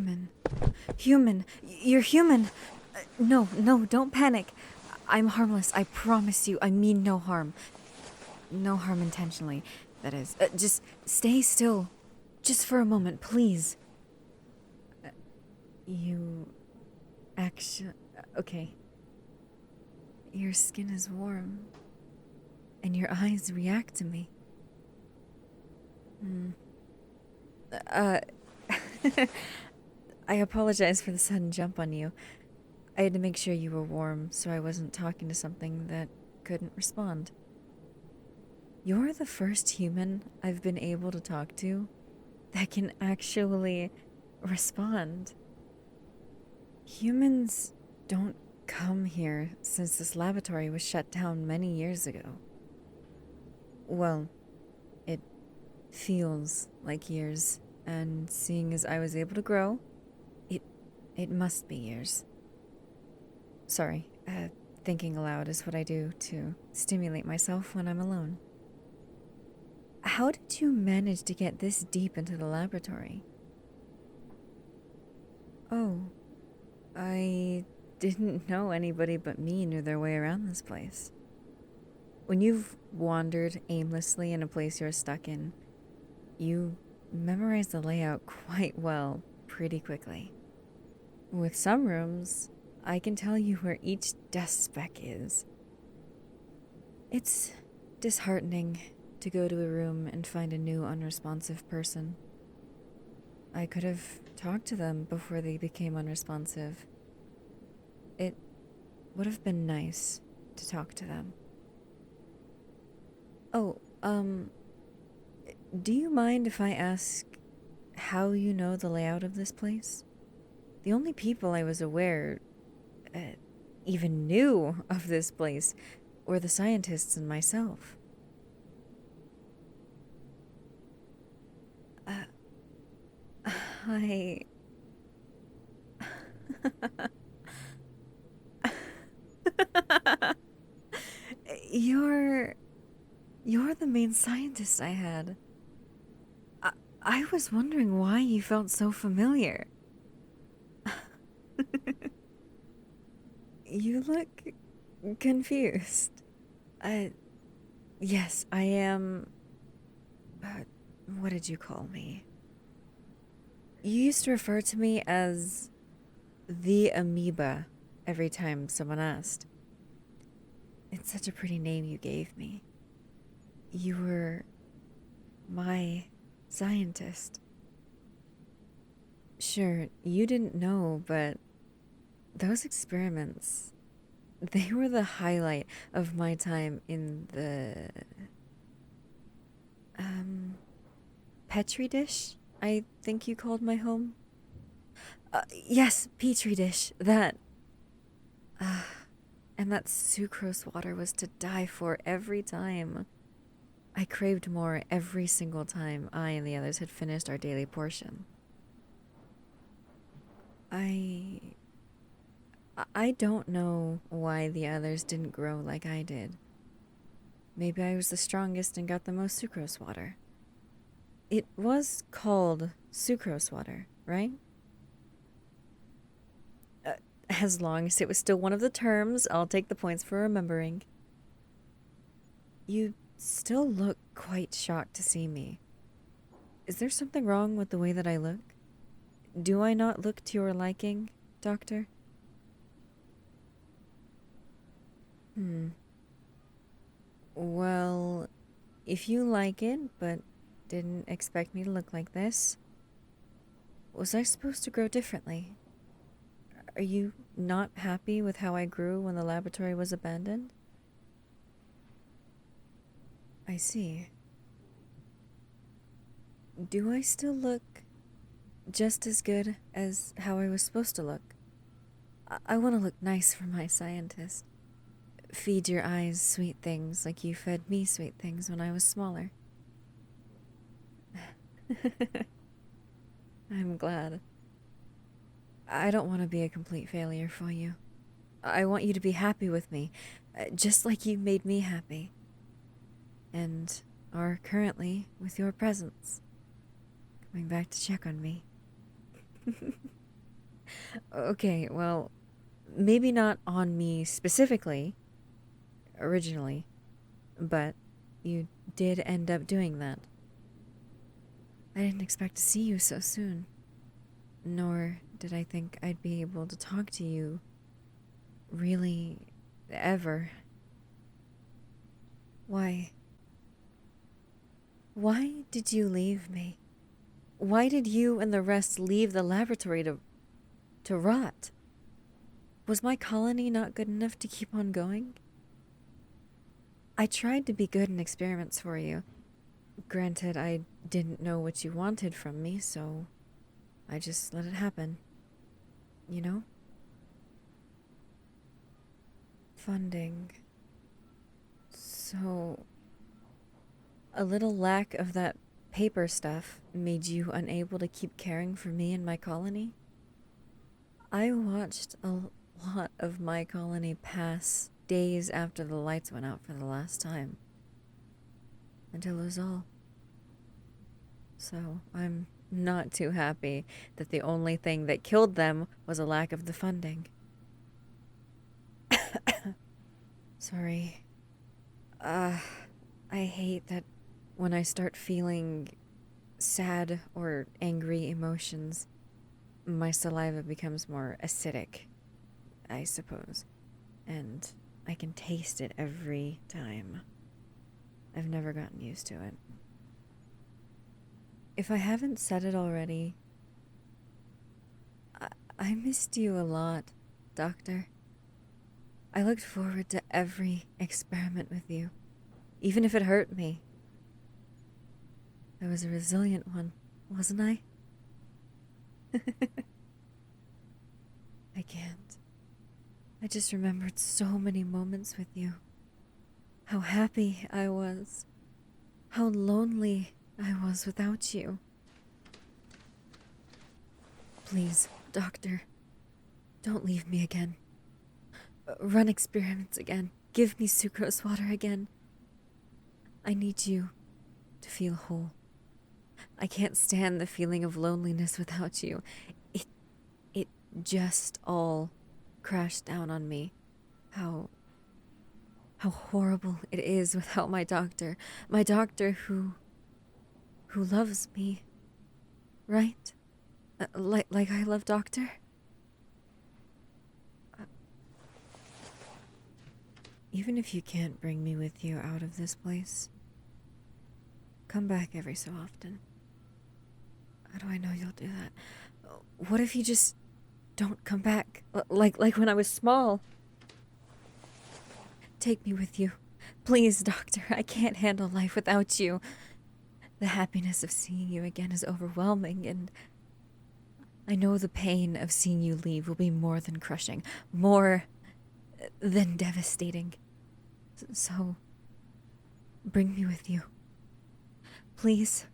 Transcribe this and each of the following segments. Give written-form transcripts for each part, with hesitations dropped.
Human. Human. You're human. No, don't panic. I'm harmless. I promise you. I mean no harm. No harm intentionally, that is. Just stay still. Just for a moment, please. You... actually... okay. Your skin is warm. And your eyes react to me. I apologize for the sudden jump on you. I had to make sure you were warm, so I wasn't talking to something that couldn't respond. You're the first human I've been able to talk to that can actually respond. Humans don't come here since this laboratory was shut down many years ago. Well, it feels like years, and seeing as I was able to grow, it must be years. Sorry, thinking aloud is what I do to stimulate myself when I'm alone. How did you manage to get this deep into the laboratory? Oh, I didn't know anybody but me knew their way around this place. When you've wandered aimlessly in a place you're stuck in, you memorize the layout quite well pretty quickly. With some rooms, I can tell you where each desk spec is. It's disheartening to go to a room and find a new unresponsive person. I could have talked to them before they became unresponsive. It would have been nice to talk to them. Oh, do you mind if I ask how you know the layout of this place? The only people I was aware even knew of this place were the scientists and myself. I... You're the main scientist I had. I was wondering why you felt so familiar. You look confused. Yes, I am... what did you call me? You used to refer to me as the amoeba every time someone asked. It's such a pretty name you gave me. You were my scientist. Sure, you didn't know, but those experiments, they were the highlight of my time in the petri dish, I think you called my home. Yes, petri dish, that. And that sucrose water was to die for every time. I craved more every single time I and the others had finished our daily portion. I don't know why the others didn't grow like I did. Maybe I was the strongest and got the most sucrose water. It was called sucrose water, right? As long as it was still one of the terms, I'll take the points for remembering. You still look quite shocked to see me. Is there something wrong with the way that I look? Do I not look to your liking, Doctor? Well, if you like it, but didn't expect me to look like this, was I supposed to grow differently? Are you not happy with how I grew when the laboratory was abandoned? I see. Do I still look just as good as how I was supposed to look? I want to look nice for my scientist. Feed your eyes sweet things like you fed me sweet things when I was smaller. I'm glad. I don't want to be a complete failure for you. I want you to be happy with me, just like you made me happy. And are currently with your presence. Coming back to check on me. Okay, well, maybe not on me specifically, originally, but you did end up doing that. I didn't expect to see you so soon, nor did I think I'd be able to talk to you really ever. Why? Why did you leave me? Why did you and the rest leave the laboratory to rot? Was my colony not good enough to keep on going? I tried to be good in experiments for you. Granted, I didn't know what you wanted from me, so I just let it happen. You know? Funding. So, a little lack of that paper stuff made you unable to keep caring for me and my colony? I watched a lot of my colony pass days after the lights went out for the last time. Until it was all. So, I'm not too happy that the only thing that killed them was a lack of the funding. Sorry. I hate that when I start feeling sad or angry emotions, my saliva becomes more acidic, I suppose. And I can taste it every time. I've never gotten used to it. If I haven't said it already, I missed you a lot, Doctor. I looked forward to every experiment with you, even if it hurt me. I was a resilient one, wasn't I? I can't. I just remembered so many moments with you. How happy I was. How lonely I was without you. Please, Doctor, don't leave me again. Run experiments again. Give me sucrose water again. I need you to feel whole. I can't stand the feeling of loneliness without you. It just all crashed down on me. How horrible it is without my doctor. My doctor who loves me. Right? Like I love Doctor? Even if you can't bring me with you out of this place, come back every so often. How do I know you'll do that? What if you just don't come back? Like when I was small? Take me with you. Please, Doctor, I can't handle life without you. The happiness of seeing you again is overwhelming, and I know the pain of seeing you leave will be more than crushing, more than devastating. So, bring me with you. Please.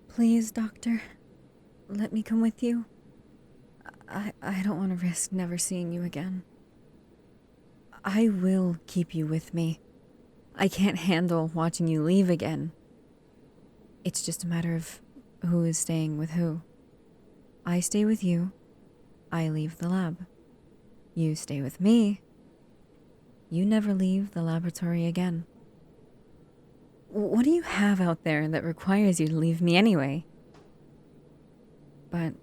Please, Doctor, let me come with you. I don't want to risk never seeing you again. I will keep you with me. I can't handle watching you leave again. It's just a matter of who is staying with who. I stay with you. I leave the lab. You stay with me. You never leave the laboratory again. What do you have out there that requires you to leave me anyway? But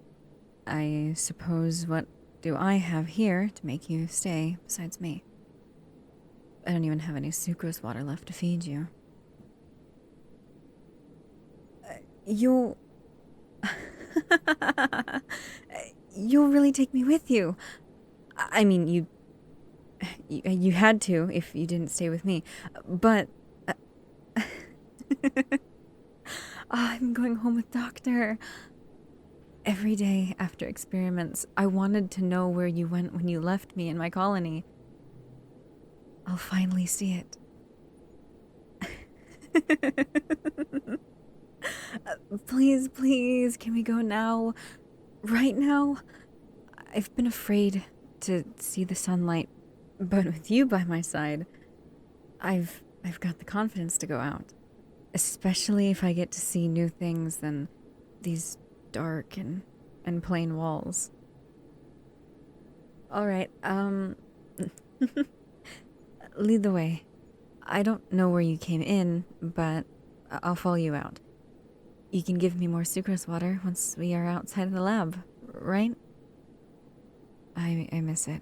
I suppose what do I have here to make you stay besides me? I don't even have any sucrose water left to feed you. You'll... You'll really take me with you. I mean, you had to if you didn't stay with me. But... I'm going home with Doctor. Every day after experiments, I wanted to know where you went when you left me in my colony. I'll finally see it. Please, please, can we go now? Right now? I've been afraid to see the sunlight But with you by my side, I've got the confidence to go out. Especially if I get to see new things than these dark and plain walls. All right, lead the way. I don't know where you came in, but I'll follow you out. You can give me more sucrose water once we are outside of the lab, right? I miss it.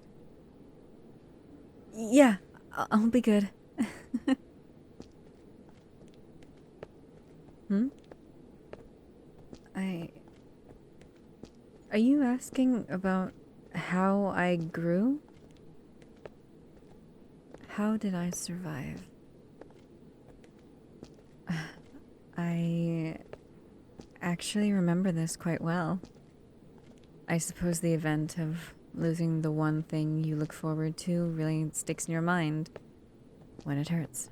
Yeah, I'll be good. Hmm? I... Are you asking about how I grew? How did I survive? I actually remember this quite well. I suppose the event of losing the one thing you look forward to really sticks in your mind when it hurts.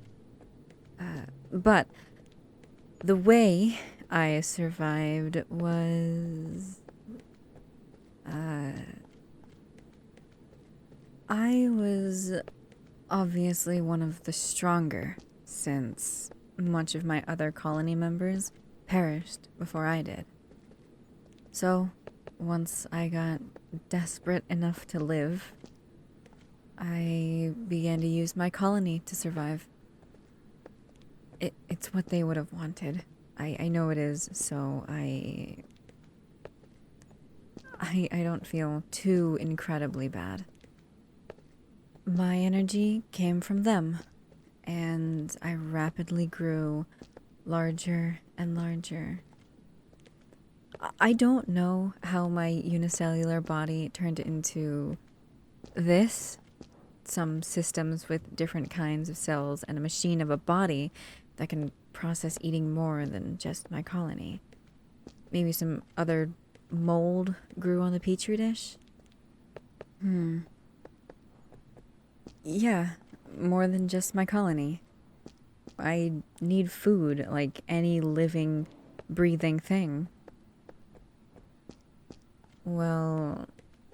But the way I survived was... I was obviously one of the stronger, since much of my other colony members perished before I did. So, once I got desperate enough to live, I began to use my colony to survive. It's what they would have wanted. I know it is, so I don't feel too incredibly bad. My energy came from them, and I rapidly grew larger and larger. I don't know how my unicellular body turned into this. Some systems with different kinds of cells and a machine of a body that can process eating more than just my colony. Maybe some other mold grew on the petri dish? Yeah, more than just my colony. I need food like any living, breathing thing. Well,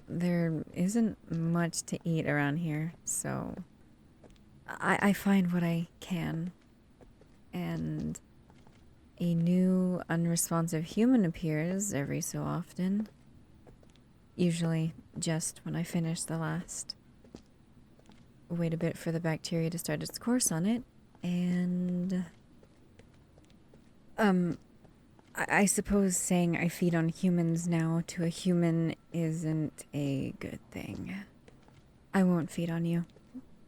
there isn't much to eat around here, so I find what I can. And a new unresponsive human appears every so often. Usually just when I finish the last. Wait a bit for the bacteria to start its course on it, and... I suppose saying I feed on humans now to a human isn't a good thing. I won't feed on you.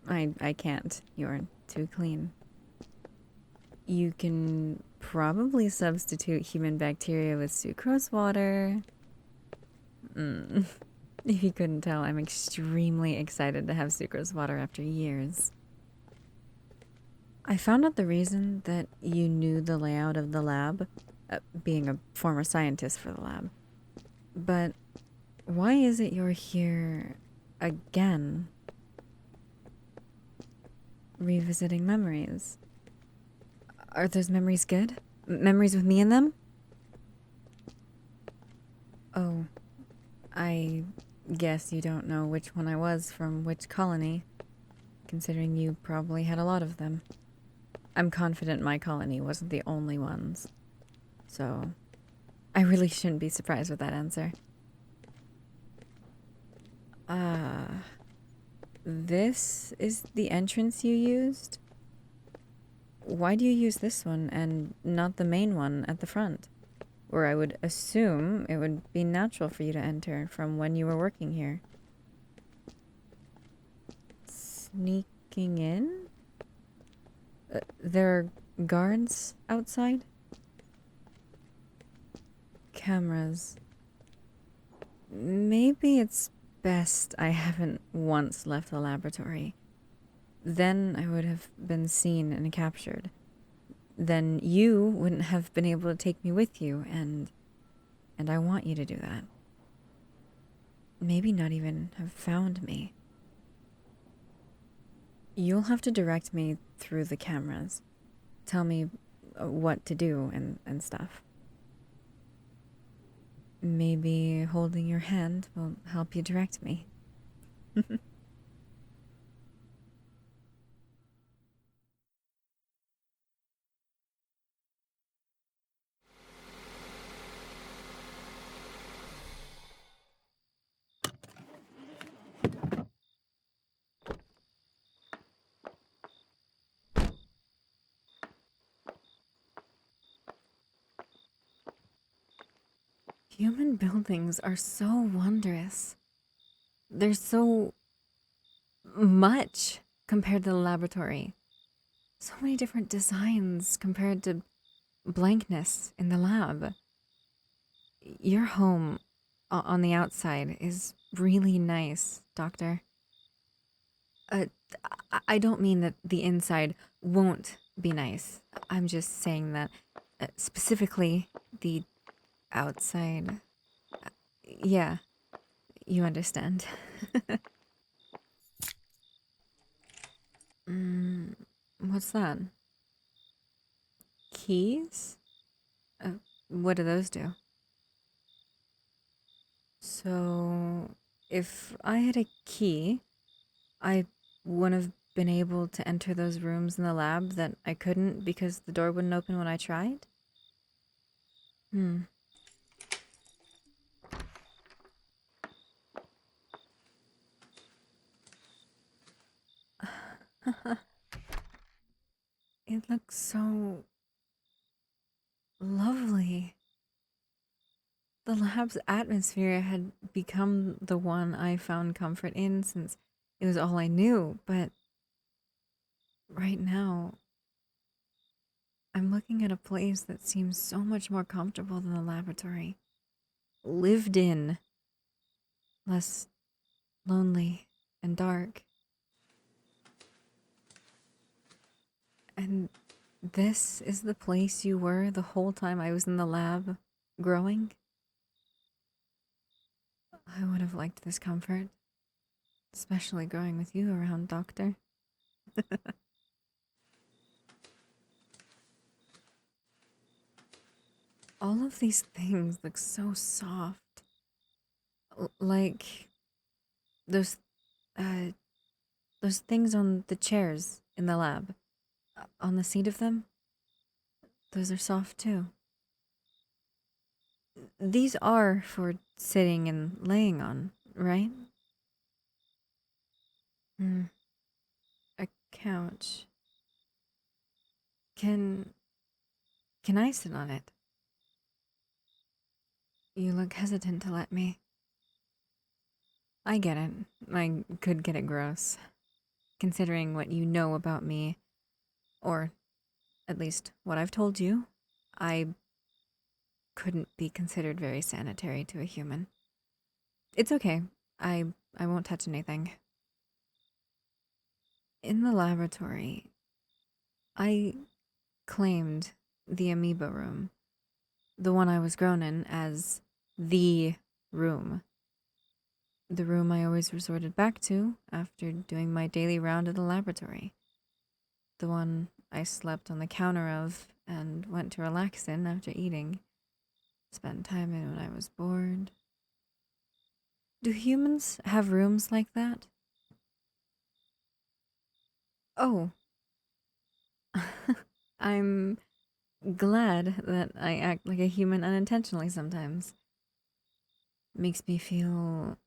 I can't. You're too clean. You can probably substitute human bacteria with sucrose water. If you couldn't tell, I'm extremely excited to have sucrose water after years. I found out the reason that you knew the layout of the lab, being a former scientist for the lab. But why is it you're here again? Revisiting memories. Are those memories good? Memories with me in them? Oh, I guess you don't know which one I was from which colony, considering you probably had a lot of them. I'm confident my colony wasn't the only ones. So, I really shouldn't be surprised with that answer. This is the entrance you used? Why do you use this one and not the main one at the front? Where I would assume it would be natural for you to enter from when you were working here. Sneaking in? There are guards outside? Cameras. Maybe it's best I haven't once left the laboratory. Then I would have been seen and captured. Then you wouldn't have been able to take me with you, and I want you to do that. Maybe not even have found me. You'll have to direct me through the cameras. Tell me what to do and stuff. Maybe holding your hand will help you direct me. Human buildings are so wondrous. They're so much compared to the laboratory. So many different designs compared to blankness in the lab. Your home on the outside is really nice, Doctor. Uh, I don't mean that the inside won't be nice. I'm just saying that specifically the outside. Yeah, you understand. mm, what's that? Keys? What do those do? So, if I had a key, I wouldn't have been able to enter those rooms in the lab that I couldn't because the door wouldn't open when I tried? Hmm. It looks so lovely. The lab's atmosphere had become the one I found comfort in since it was all I knew, but right now, I'm looking at a place that seems so much more comfortable than the laboratory. Lived in, less lonely and dark. And this is the place you were the whole time I was in the lab growing? I would have liked this comfort, especially growing with you around, Doctor. All of these things look so soft. Like those uh those things on the chairs in the lab. On the seat of them, those are soft too. These are for sitting and laying on, right? Hmm. A couch. Can can I sit on it? You look hesitant to let me. I get it. I could get it gross. Considering what you know about me, or at least what I've told you, I couldn't be considered very sanitary to a human. It's okay. I I won't touch anything. In the laboratory, I claimed the amoeba room, the one I was grown in, as the room. The room I always resorted back to after doing my daily round at the laboratory. The one I slept on the counter of and went to relax in after eating. Spent time in when I was bored. Do humans have rooms like that? Oh, I'm glad that I act like a human unintentionally sometimes. Makes me feel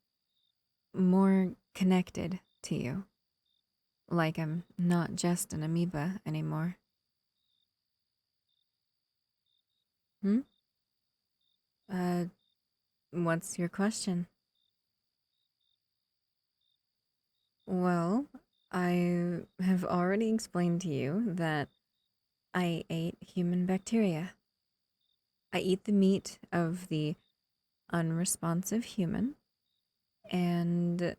more connected to you. Like I'm not just an amoeba anymore. Hmm? Uh, what's your question? Well, I have already explained to you that I ate human bacteria. I eat the meat of the unresponsive human, and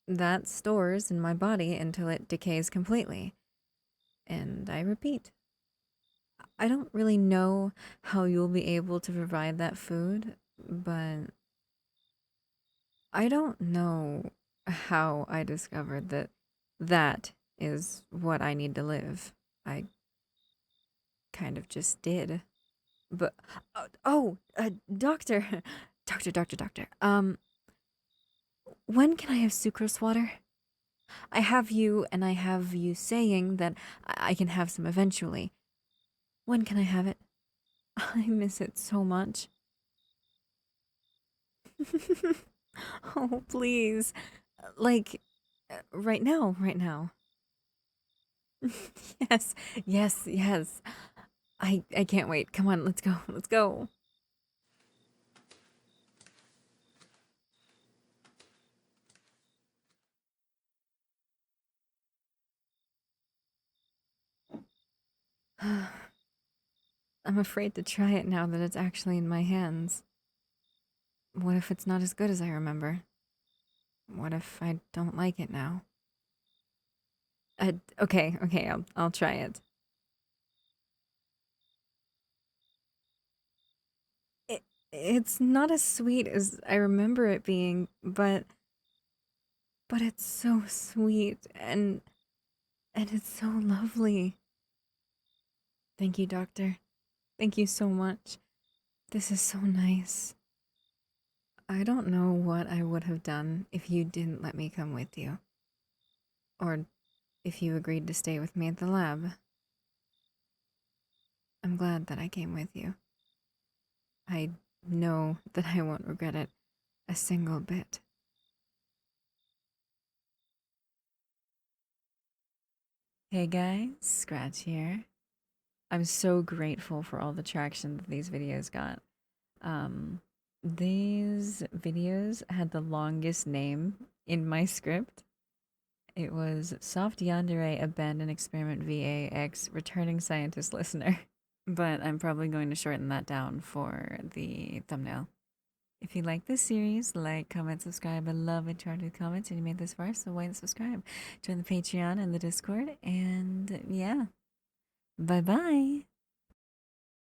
that stores in my body until it decays completely. And I repeat, I don't really know how you'll be able to provide that food, but I don't know how I discovered that that is what I need to live. I kind of just did. But doctor, doctor. When can I have sucrose water? I have you, and I have you saying that I can have some eventually. When can I have it? I miss it so much. Oh, please. Like, right now, right now. Yes, yes. I can't wait. Come on, let's go. Let's go. I'm afraid to try it now that it's actually in my hands. What if it's not as good as I remember? What if I don't like it now? Okay, I'll try it. It it's not as sweet as I remember it being, but it's so sweet and it's so lovely. Thank you, doctor. Thank you so much. This is so nice. I don't know what I would have done if you didn't let me come with you. Or if you agreed to stay with me at the lab. I'm glad that I came with you. I know that I won't regret it a single bit. Hey guys, Scratch here. I'm so grateful for all the traction that these videos got. Um, these videos had the longest name in my script. It was Soft Yandere Abandoned Experiment VA X Returning Scientist Listener. But I'm probably going to shorten that down for the thumbnail. If you like this series, like, comment, subscribe. I love interacting with comments, and you made this far, so why not subscribe? Join the Patreon and the Discord, and yeah. Bye bye.